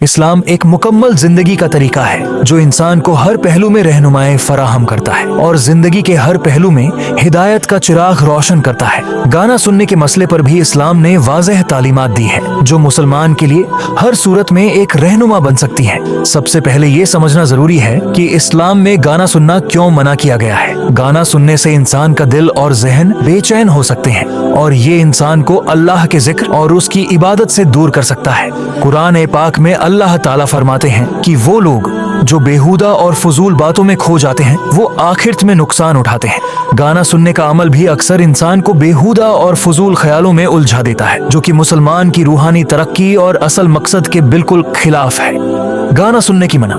इस्लाम एक मुकम्मल जिंदगी का तरीका है जो इंसान को हर पहलू में रहनुमाई फराहम करता है और जिंदगी के हर पहलू में हिदायत का चिराग रोशन करता है। गाना सुनने के मसले पर भी इस्लाम ने वाज़ेह तालीमात दी है जो मुसलमान के लिए हर सूरत में एक रहनुमा बन सकती है। सबसे पहले ये समझना जरूरी है कि इस्लाम में गाना सुनना क्यों मना किया गया है। गाना सुनने से इंसान का दिल और जहन बेचैन हो सकते हैं और ये इंसान को अल्लाह के जिक्र और उसकी इबादत से दूर कर सकता है। कुरान पाक में अल्लाह ताला फरमाते हैं कि वो लोग जो बेहुदा और फजूल बातों में खो जाते हैं वो आखिरत में नुकसान उठाते हैं। गाना सुनने का अमल भी अक्सर इंसान को बेहुदा और फजूल ख्यालों में उलझा देता है जो कि मुसलमान की रूहानी तरक्की और असल मकसद के बिल्कुल खिलाफ है। गाना सुनने की मना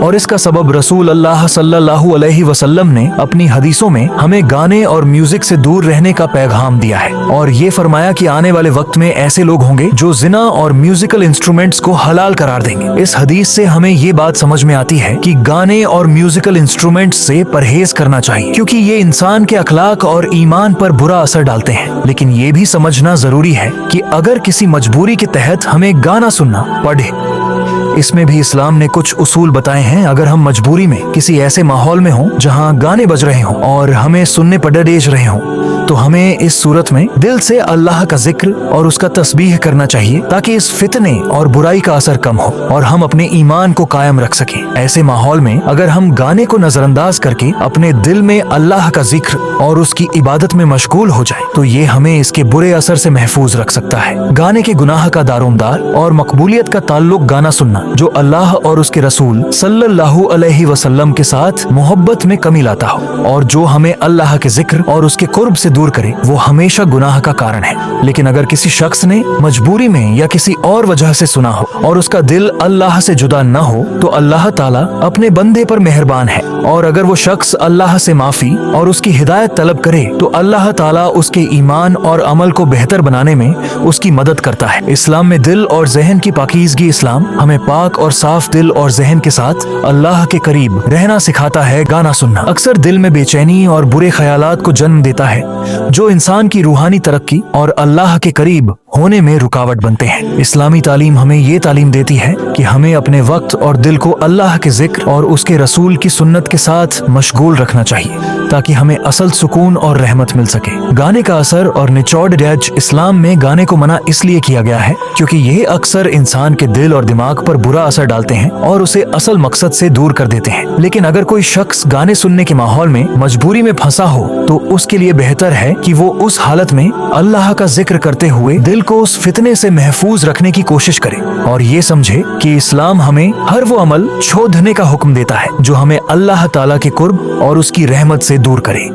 और इसका सबब रसूल अल्लाह सल्लल्लाहु अलैहि वसल्लम ने अपनी हदीसों में हमें गाने और म्यूजिक से दूर रहने का पैगाम दिया है और ये फरमाया कि आने वाले वक्त में ऐसे लोग होंगे जो जिना और म्यूजिकल इंस्ट्रूमेंट्स को हलाल करार देंगे। इस हदीस से हमें ये बात समझ में आती है कि गाने और म्यूजिकल इंस्ट्रूमेंट्स से परहेज करना चाहिए क्योंकि ये इंसान के अखलाक और ईमान पर बुरा असर डालते हैं। लेकिन ये भी समझना जरूरी है कि अगर किसी मजबूरी के तहत हमें गाना सुनना पड़े, इसमें भी इस्लाम ने कुछ उसूल बताए हैं। अगर हम मजबूरी में किसी ऐसे माहौल में हों जहां गाने बज रहे हों और हमें सुनने पड़ेज रहे हों तो हमें इस सूरत में दिल से अल्लाह का जिक्र और उसका तस्बीह करना चाहिए ताकि इस फितने और बुराई का असर कम हो और हम अपने ईमान को कायम रख सकें। ऐसे माहौल में अगर हम गाने को नजरअंदाज करके अपने दिल में अल्लाह का जिक्र और उसकी इबादत में मशगूल हो जाए तो ये हमें इसके बुरे असर से महफूज रख सकता है। गाने के गुनाह का दारोमदार और मकबूलियत का ताल्लुक गाना सुनना जो अल्लाह और उसके रसूल सल्लल्लाहु अलैहि वसल्लम के साथ मोहब्बत में कमी लाता हो और जो हमें अल्लाह के जिक्र और उसके कुर्ब से दूर करे वो हमेशा गुनाह का कारण है। लेकिन अगर किसी शख्स ने मजबूरी में या किसी और वजह से सुना हो और उसका दिल अल्लाह से जुदा न हो तो अल्लाह ताला अपने बंदे पर मेहरबान है और अगर वो शख्स अल्लाह से माफी और उसकी हिदायत तलब करे तो अल्लाह ताला उसके ईमान और अमल को बेहतर बनाने में उसकी मदद करता है। इस्लाम में दिल और जहन की पाकीज़गी इस्लाम हमें पाक और साफ दिल और जहन के साथ अल्लाह के करीब रहना सिखाता है। गाना सुनना अक्सर दिल में बेचैनी और बुरे ख्यालात को जन्म देता है जो इंसान की रूहानी तरक्की और अल्लाह के करीब होने में रुकावट बनते हैं। इस्लामी तालीम हमें ये तालीम देती है कि हमें अपने वक्त और दिल को अल्लाह के जिक्र और उसके रसूल की सुन्नत के साथ मशगूल रखना चाहिए ताकि हमें असल सुकून और रहमत मिल सके। गाने का असर और निचोड़ जज इस्लाम में गाने को मना इसलिए किया गया है क्योंकि ये अक्सर इंसान के दिल और दिमाग पर बुरा असर डालते हैं और उसे असल मकसद से दूर कर देते हैं। लेकिन अगर कोई शख्स गाने सुनने के माहौल में मजबूरी में फंसा हो तो उसके लिए बेहतर है कि वो उस हालत में अल्लाह का जिक्र करते हुए दिल को उस फितने से महफूज रखने की कोशिश करे और ये समझे कि इस्लाम हमें हर वो अमल छोड़ने का हुक्म देता है जो हमें अल्लाह ताला के कुर्ब और उसकी रहमत से दूर करे।